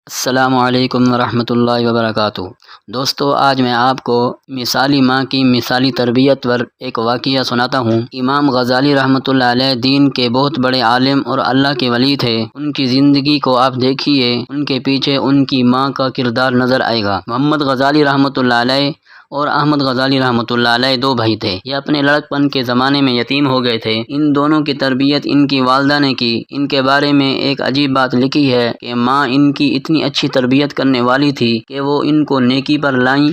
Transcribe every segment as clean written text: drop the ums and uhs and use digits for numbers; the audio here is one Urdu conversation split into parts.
السلام علیکم ورحمۃ اللہ وبرکاتہ۔ دوستو، آج میں آپ کو مثالی ماں کی مثالی تربیت پر ایک واقعہ سناتا ہوں۔ امام غزالی رحمۃ اللہ علیہ دین کے بہت بڑے عالم اور اللہ کے ولی تھے۔ ان کی زندگی کو آپ دیکھیے، ان کے پیچھے ان کی ماں کا کردار نظر آئے گا۔ محمد غزالی رحمۃ اللہ علیہ اور احمد غزالی رحمۃ اللہ علیہ دو بھائی تھے۔ یہ اپنے لڑکپن کے زمانے میں یتیم ہو گئے تھے۔ ان دونوں کی تربیت ان کی والدہ نے کی۔ ان کے بارے میں ایک عجیب بات لکھی ہے کہ ماں ان کی اتنی اچھی تربیت کرنے والی تھی کہ وہ ان کو نیکی پر لائیں،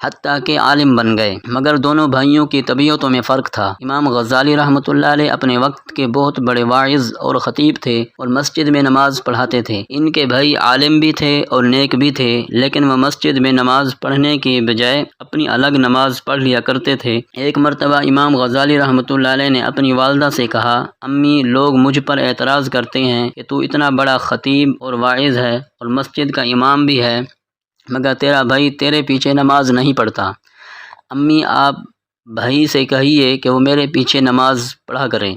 حتیٰ کہ عالم بن گئے۔ مگر دونوں بھائیوں کی طبیعتوں میں فرق تھا۔ امام غزالی رحمۃ اللہ علیہ اپنے وقت کے بہت بڑے واعظ اور خطیب تھے اور مسجد میں نماز پڑھاتے تھے۔ ان کے بھائی عالم بھی تھے اور نیک بھی تھے، لیکن وہ مسجد میں نماز پڑھنے کے بجائے اپنی الگ نماز پڑھ لیا کرتے تھے۔ ایک مرتبہ امام غزالی رحمۃ اللہ علیہ نے اپنی والدہ سے کہا، امی، لوگ مجھ پر اعتراض کرتے ہیں کہ تو اتنا بڑا خطیب اور واعظ ہے اور مسجد کا امام بھی ہے، مگر تیرا بھائی تیرے پیچھے نماز نہیں پڑھتا۔ امی، آپ بھائی سے کہیے کہ وہ میرے پیچھے نماز پڑھا کریں۔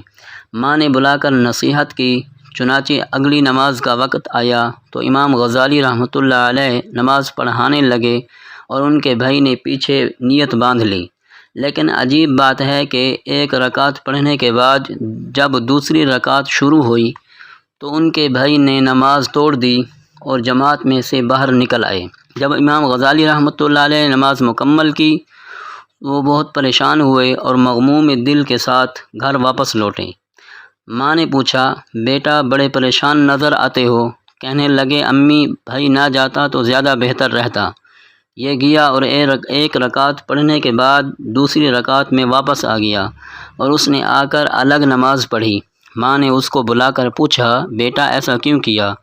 ماں نے بلا کر نصیحت کی۔ چنانچہ اگلی نماز کا وقت آیا تو امام غزالی رحمۃ اللہ علیہ نماز پڑھانے لگے اور ان کے بھائی نے پیچھے نیت باندھ لی۔ لیکن عجیب بات ہے کہ ایک رکعت پڑھنے کے بعد جب دوسری رکعت شروع ہوئی تو ان کے بھائی نے نماز توڑ دی اور جماعت میں سے باہر نکل آئے۔ جب امام غزالی رحمۃ اللہ علیہ نے نماز مکمل کی، وہ بہت پریشان ہوئے اور مغموم دل کے ساتھ گھر واپس لوٹے۔ ماں نے پوچھا، بیٹا، بڑے پریشان نظر آتے ہو۔ کہنے لگے، امی، بھائی نہ جاتا تو زیادہ بہتر رہتا۔ یہ گیا اور ایک رکعت پڑھنے کے بعد دوسری رکعت میں واپس آ گیا اور اس نے آ کر الگ نماز پڑھی۔ ماں نے اس کو بلا کر پوچھا، بیٹا، ایسا کیوں کیا؟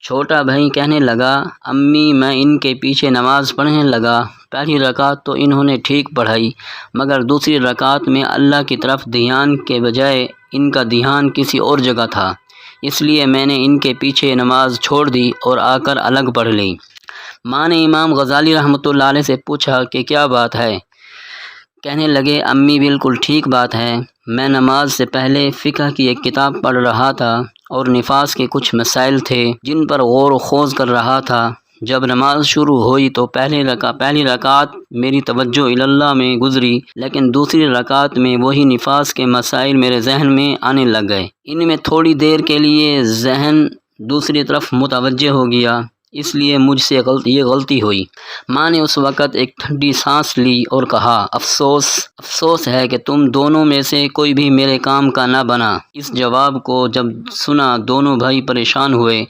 چھوٹا بھائی کہنے لگا، امی، میں ان کے پیچھے نماز پڑھنے لگا۔ پہلی رکعت تو انہوں نے ٹھیک پڑھائی، مگر دوسری رکعت میں اللہ کی طرف دھیان کے بجائے ان کا دھیان کسی اور جگہ تھا، اس لیے میں نے ان کے پیچھے نماز چھوڑ دی اور آ کر الگ پڑھ لی۔ ماں نے امام غزالی رحمۃ اللہ علیہ سے پوچھا کہ کیا بات ہے؟ کہنے لگے، امی، بالکل ٹھیک بات ہے۔ میں نماز سے پہلے فقہ کی ایک کتاب پڑھ رہا تھا اور نفاس کے کچھ مسائل تھے جن پر غور و خوض کر رہا تھا۔ جب نماز شروع ہوئی تو پہلی رکعت میری توجہ اللہ میں گزری، لیکن دوسری رکعت میں وہی نفاس کے مسائل میرے ذہن میں آنے لگ گئے۔ ان میں تھوڑی دیر کے لیے ذہن دوسری طرف متوجہ ہو گیا، اس لیے مجھ سے یہ غلطی ہوئی۔ ماں نے اس وقت ایک ٹھنڈی سانس لی اور کہا، افسوس ہے کہ تم دونوں میں سے کوئی بھی میرے کام کا نہ بنا۔ اس جواب کو جب سنا دونوں بھائی پریشان ہوئے۔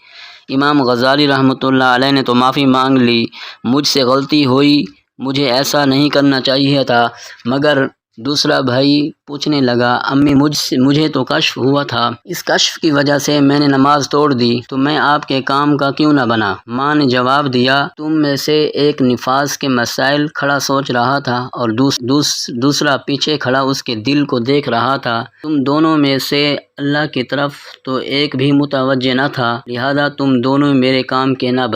امام غزالی رحمۃ اللہ علیہ نے تو معافی مانگ لی، مجھ سے غلطی ہوئی، مجھے ایسا نہیں کرنا چاہیے تھا۔ مگر دوسرا بھائی پوچھنے لگا، امی، مجھے تو کشف ہوا تھا، اس کشف کی وجہ سے میں نے نماز توڑ دی، تو میں آپ کے کام کا کیوں نہ بنا؟ ماں نے جواب دیا، تم میں سے ایک نفاس کے مسائل کھڑا سوچ رہا تھا اور دوسرا پیچھے کھڑا اس کے دل کو دیکھ رہا تھا۔ تم دونوں میں سے اللہ کی طرف تو ایک بھی متوجہ نہ تھا، لہذا تم دونوں میرے کام کے نہ بنے۔